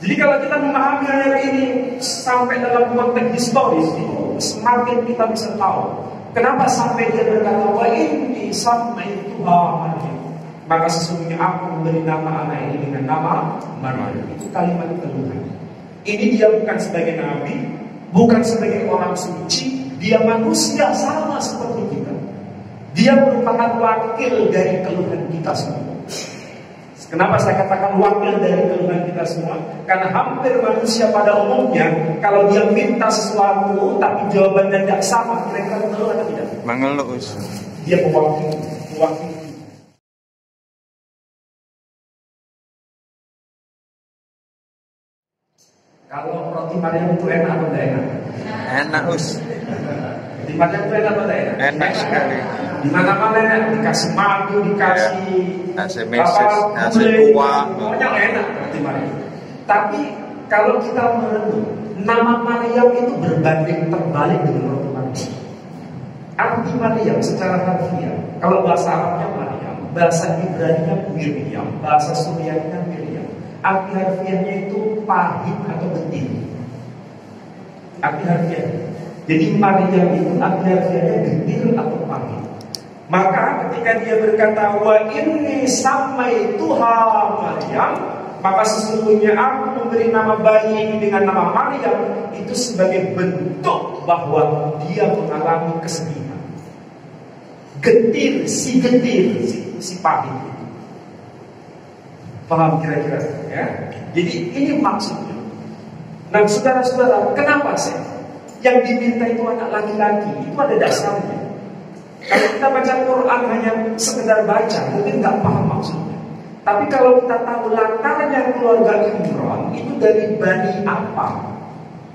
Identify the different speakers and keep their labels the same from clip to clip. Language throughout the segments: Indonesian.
Speaker 1: Jadi kalau kita memahami ayat ini sampai dalam konteks historis, itu semakin kita bisa tahu kenapa sampai dia berkata wa inni sammaituha Maryam, maka sesungguhnya aku memberi nama anak ini dengan nama Maryam. Itu kalimat keluhan. Ini dia bukan sebagai nabi, bukan sebagai orang suci, dia manusia sama seperti kita. Dia merupakan wakil dari keluhan kita semua. Kenapa saya katakan wakil dari keluhan kita semua? Karena hampir manusia pada umumnya, kalau dia minta sesuatu tapi jawabannya tidak sama, kira-kira mengeluh atau tidak?
Speaker 2: Mengeluh.
Speaker 1: Dia mewakili. Kalau roti Maryam itu enak atau tidak enak?
Speaker 2: Enak, Us.
Speaker 1: Roti Maryam itu enak atau tidak enak?
Speaker 2: Enak sekali.
Speaker 1: Di mana-mana dikasih madu, dikasih
Speaker 2: meses, kasih uang.
Speaker 1: Pokoknya enak roti Maryam. Tapi kalau kita merenung, nama Maryam itu berbanding terbalik dengan roti Maryam. Arti Maryam secara harfiah, kalau bahasa Arabnya Maryam, bahasa Ibraninya Miriam, bahasa Suryaninya Miriam. Arti harfiahnya itu pahit atau getir. Arti harfiahnya. Jadi Maryam itu arti harfiahnya getir atau pahit. Maka ketika dia berkata wa inni sammaituha Maryam, maka sesungguhnya aku memberi nama bayi ini dengan nama Maryam, itu sebagai bentuk bahwa dia mengalami kesedihan. Getir, si pahit. Paham kira-kira ya? Jadi ini maksudnya. Nah saudara-saudara, kenapa sih yang diminta itu anak laki-laki? Itu ada dasarnya. Kalau kita baca Quran hanya sekedar baca, mungkin nggak paham maksudnya. Tapi kalau kita tahu latarnya keluarga Imran itu dari Bani apa?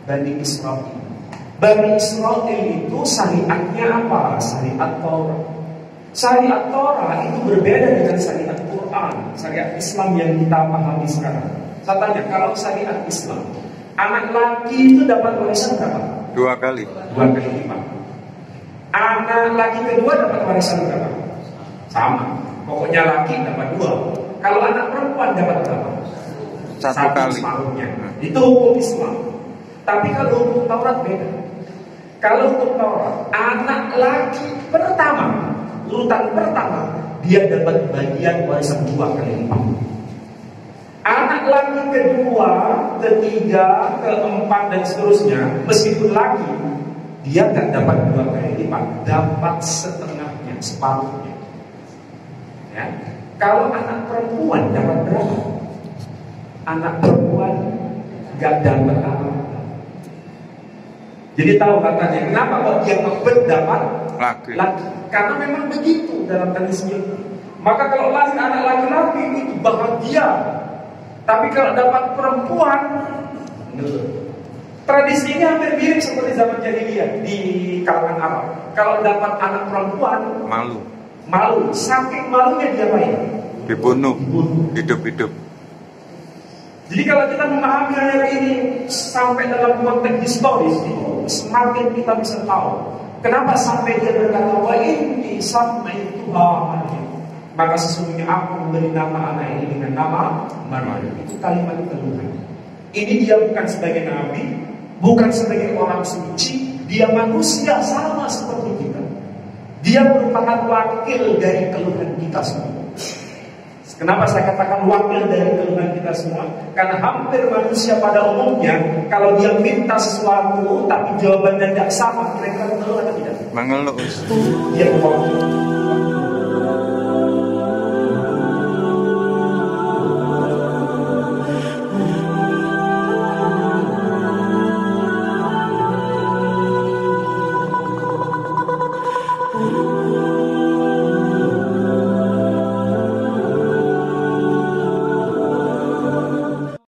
Speaker 1: Bani Israel. Bani Israel itu syariatnya apa? Syariat Taurat. Syariat Torah itu berbeda dengan syariat Quran, syariat Islam yang kita pahami sekarang. Saya tanya, kalau syariat Islam, anak laki itu dapat warisan berapa?
Speaker 2: 2 kali.
Speaker 1: 2 kali lipat. Anak laki kedua dapat warisan berapa? Sama. Pokoknya laki dapat 2. Kalau anak perempuan dapat berapa?
Speaker 2: 1 kali.
Speaker 1: Separuhnya. Itu hukum Islam. Tapi kalau hukum Taurat beda. Kalau hukum Taurat, anak laki pertama, urutan pertama, dia dapat bagian warisan 2 kali lipat. Anak laki kedua, ketiga, keempat dan seterusnya, meskipun laki, dia nggak dapat 2 kali lipat, dapat setengahnya, separuhnya. Ya. Kalau anak perempuan dapat berapa? Anak perempuan nggak dapat apa-apa. Jadi tahu katanya, kenapa kok dia ngebet dapat laki? Karena memang begitu dalam tradisinya. Maka kalau lahir anak laki-laki itu bahagia. Tapi kalau dapat perempuan, tradisi ini hampir mirip seperti zaman jahiliyah di kalangan Arab. Kalau dapat anak perempuan, malu. Saking malunya dia main
Speaker 2: dibunuh. Hidup-hidup.
Speaker 1: Jadi kalau kita memahami ayat ini sampai dalam konteks historis, itu semakin kita bisa tahu kenapa sampai dia berkata wa inni sammaituha Maryam, maka sesungguhnya aku memberi nama anak ini dengan nama Maryam. Itu kalimat keluhan. Ini dia bukan sebagai nabi, bukan sebagai orang suci, dia manusia sama seperti kita. Dia merupakan wakil dari keluhan kita semua. Kenapa saya katakan wakil dari keluhan kita semua? Karena hampir manusia pada umumnya, kalau dia minta sesuatu tapi jawabannya tidak sama, kira-kira mengeluh atau tidak?
Speaker 2: Mengeluh.
Speaker 1: Dia mewakili.